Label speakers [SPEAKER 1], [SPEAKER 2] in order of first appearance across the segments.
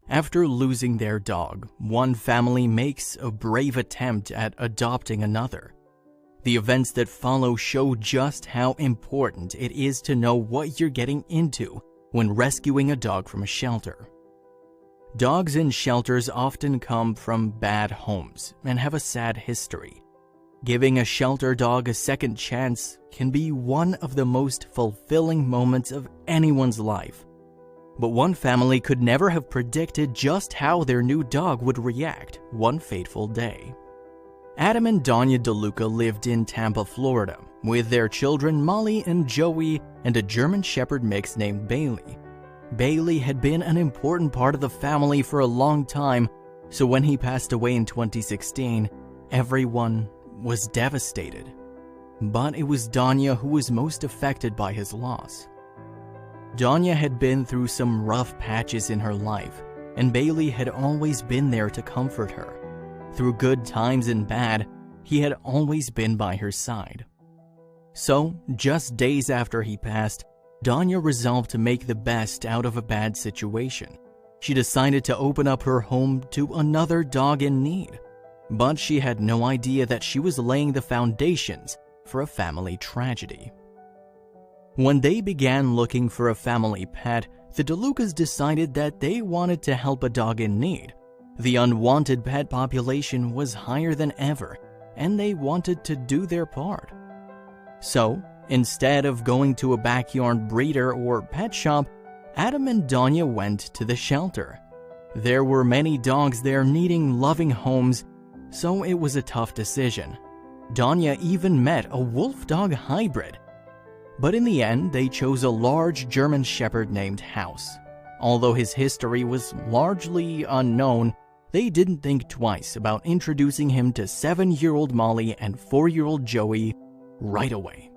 [SPEAKER 1] After losing their dog, one family makes a brave attempt at adopting another. The events that follow show just how important it is to know what you're getting into when rescuing a dog from a shelter. Dogs in shelters often come from bad homes and have a sad history. Giving a shelter dog a second chance can be one of the most fulfilling moments of anyone's life. But one family could never have predicted just how their new dog would react one fateful day. Adam and Danya DeLuca lived in Tampa, Florida, with their children Molly and Joey and a German Shepherd mix named Bailey. Bailey had been an important part of the family for a long time, so when he passed away in 2016, everyone was devastated. But it was Danya who was most affected by his loss. Danya had been through some rough patches in her life, and Bailey had always been there to comfort her. Through good times and bad, he had always been by her side. So, just days after he passed, Danya resolved to make the best out of a bad situation. She decided to open up her home to another dog in need, but she had no idea that she was laying the foundations for a family tragedy. When they began looking for a family pet, the DeLucas decided that they wanted to help a dog in need. The unwanted pet population was higher than ever, and they wanted to do their part. So, instead of going to a backyard breeder or pet shop, Adam and Danya went to the shelter. There were many dogs there needing loving homes, so it was a tough decision. Danya even met a wolf-dog hybrid. But in the end, they chose a large German Shepherd named Haus. Although his history was largely unknown, they didn't think twice about introducing him to 7-year-old Molly and 4-year-old Joey right away.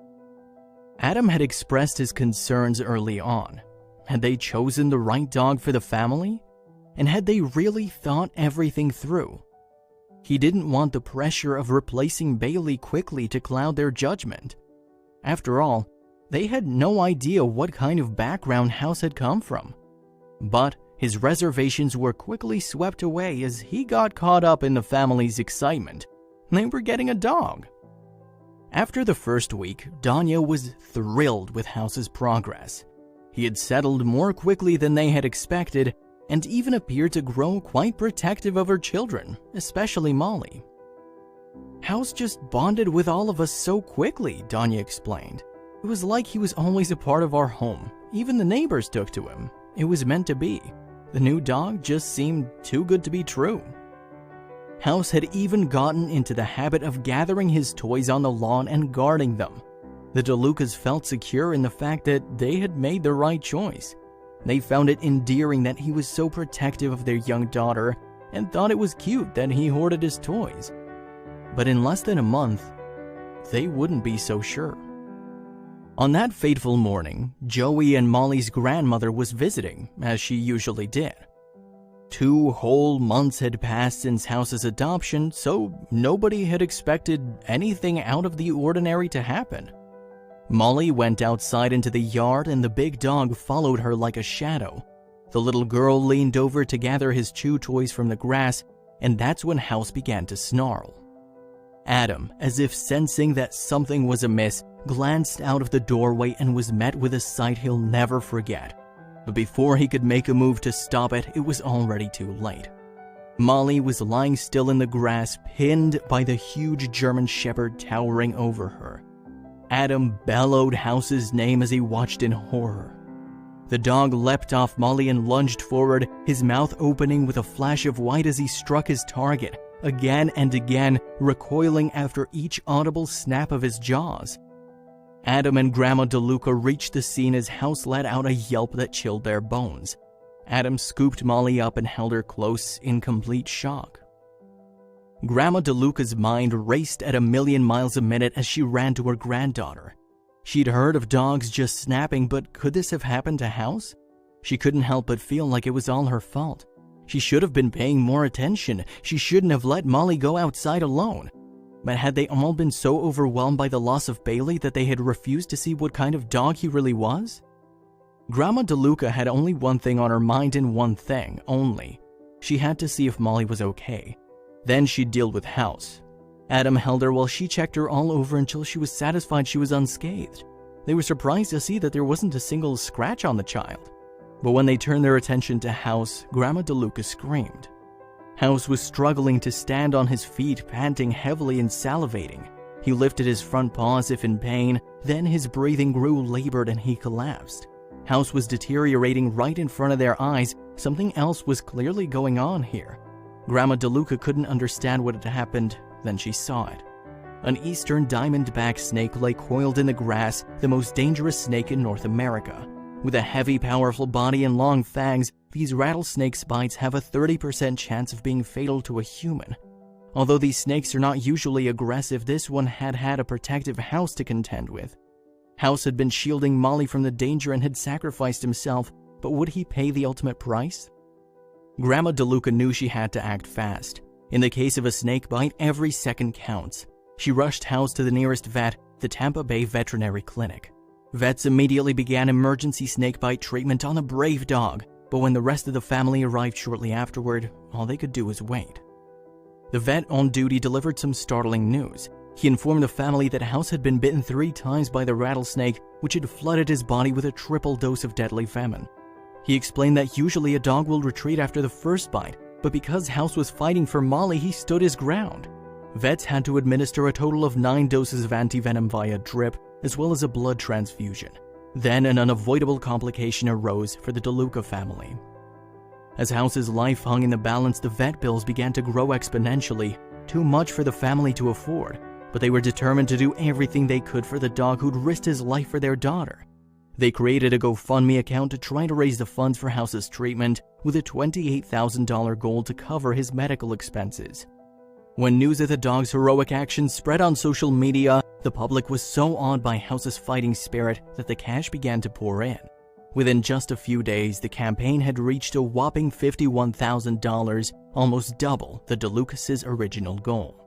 [SPEAKER 1] Adam had expressed his concerns early on. Had they chosen the right dog for the family? And had they really thought everything through? He didn't want the pressure of replacing Bailey quickly to cloud their judgment. After all, they had no idea what kind of background Haus had come from. But his reservations were quickly swept away as he got caught up in the family's excitement. They were getting a dog. After the first week, Danya was thrilled with Haus's progress. He had settled more quickly than they had expected and even appeared to grow quite protective of her children, especially Molly. Haus just bonded with all of us so quickly, Danya explained. It was like he was always a part of our home. Even the neighbors took to him. It was meant to be. The new dog just seemed too good to be true. Haus had even gotten into the habit of gathering his toys on the lawn and guarding them. The DeLucas felt secure in the fact that they had made the right choice. They found it endearing that he was so protective of their young daughter and thought it was cute that he hoarded his toys. But in less than a month, they wouldn't be so sure. On that fateful morning, Joey and Molly's grandmother was visiting, as she usually did. 2 whole months had passed since Haus's adoption, so nobody had expected anything out of the ordinary to happen. Molly went outside into the yard and the big dog followed her like a shadow. The little girl leaned over to gather his chew toys from the grass, and that's when Haus began to snarl. Adam, as if sensing that something was amiss, glanced out of the doorway and was met with a sight he'll never forget. But before he could make a move to stop it, it was already too late. Molly was lying still in the grass, pinned by the huge German Shepherd towering over her. Adam bellowed Haus's name as he watched in horror. The dog leapt off Molly and lunged forward, his mouth opening with a flash of white as he struck his target, again and again, recoiling after each audible snap of his jaws. Adam and Grandma DeLuca reached the scene as Haus let out a yelp that chilled their bones. Adam scooped Molly up and held her close in complete shock. Grandma DeLuca's mind raced at 1,000,000 miles a minute as she ran to her granddaughter. She'd heard of dogs just snapping, but could this have happened to Haus? She couldn't help but feel like it was all her fault. She should have been paying more attention. She shouldn't have let Molly go outside alone. But had they all been so overwhelmed by the loss of Bailey that they had refused to see what kind of dog he really was? Grandma DeLuca had only one thing on her mind and one thing only. She had to see if Molly was okay. Then she'd deal with Haus. Adam held her while she checked her all over until she was satisfied she was unscathed. They were surprised to see that there wasn't a single scratch on the child. But when they turned their attention to Haus, Grandma DeLuca screamed. Haus was struggling to stand on his feet, panting heavily and salivating. He lifted his front paw as if in pain, then his breathing grew labored and he collapsed. Haus was deteriorating right in front of their eyes. Something else was clearly going on here. Grandma DeLuca couldn't understand what had happened, then she saw it. An eastern diamondback snake lay coiled in the grass, the most dangerous snake in North America. With a heavy, powerful body and long fangs, these rattlesnake bites have a 30% chance of being fatal to a human. Although these snakes are not usually aggressive, this one had had a protective Haus to contend with. Haus had been shielding Molly from the danger and had sacrificed himself, but would he pay the ultimate price? Grandma DeLuca knew she had to act fast. In the case of a snake bite, every second counts. She rushed Haus to the nearest vet, the Tampa Bay Veterinary Clinic. Vets immediately began emergency snakebite treatment on the brave dog, but when the rest of the family arrived shortly afterward, all they could do was wait. The vet on duty delivered some startling news. He informed the family that Haus had been bitten 3 times by the rattlesnake, which had flooded his body with a triple dose of deadly venom. He explained that usually a dog will retreat after the first bite, but because Haus was fighting for Molly, he stood his ground. Vets had to administer a total of 9 doses of antivenom via drip, as well as a blood transfusion. Then an unavoidable complication arose for the DeLuca family. As Haus's life hung in the balance, the vet bills began to grow exponentially, too much for the family to afford, but they were determined to do everything they could for the dog who'd risked his life for their daughter. They created a GoFundMe account to try to raise the funds for Haus's treatment, with a $28,000 goal to cover his medical expenses. When news of the dog's heroic actions spread on social media, the public was so awed by Haus's fighting spirit that the cash began to pour in. Within just a few days, the campaign had reached a whopping $51,000, almost double the DeLucas' original goal.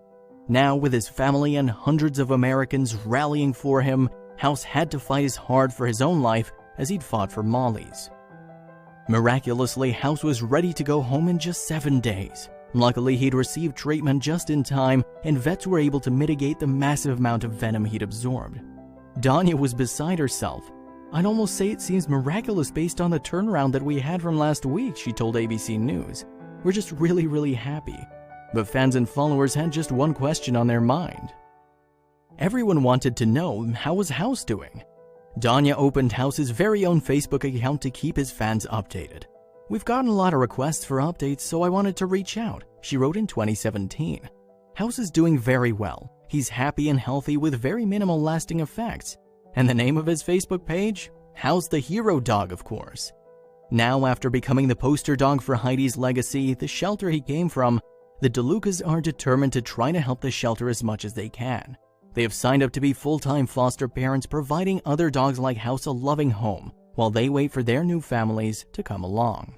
[SPEAKER 1] Now, with his family and hundreds of Americans rallying for him, Haus had to fight as hard for his own life as he'd fought for Molly's. Miraculously, Haus was ready to go home in just 7 days. Luckily, he'd received treatment just in time, and vets were able to mitigate the massive amount of venom he'd absorbed. Danya was beside herself. "I'd almost say it seems miraculous based on the turnaround that we had from last week," she told ABC News. "We're just really happy." But fans and followers had just one question on their mind. Everyone wanted to know, how was Haus doing? Danya opened Haus's very own Facebook account to keep his fans updated. "We've gotten a lot of requests for updates, so I wanted to reach out," she wrote in 2017. Haus is doing very well. He's happy and healthy with very minimal lasting effects. And the name of his Facebook page? Haus the Hero Dog, of course. Now, after becoming the poster dog for Heidi's legacy, the shelter he came from, the DeLucas are determined to try to help the shelter as much as they can. They have signed up to be full-time foster parents, providing other dogs like Haus a loving home, while they wait for their new families to come along.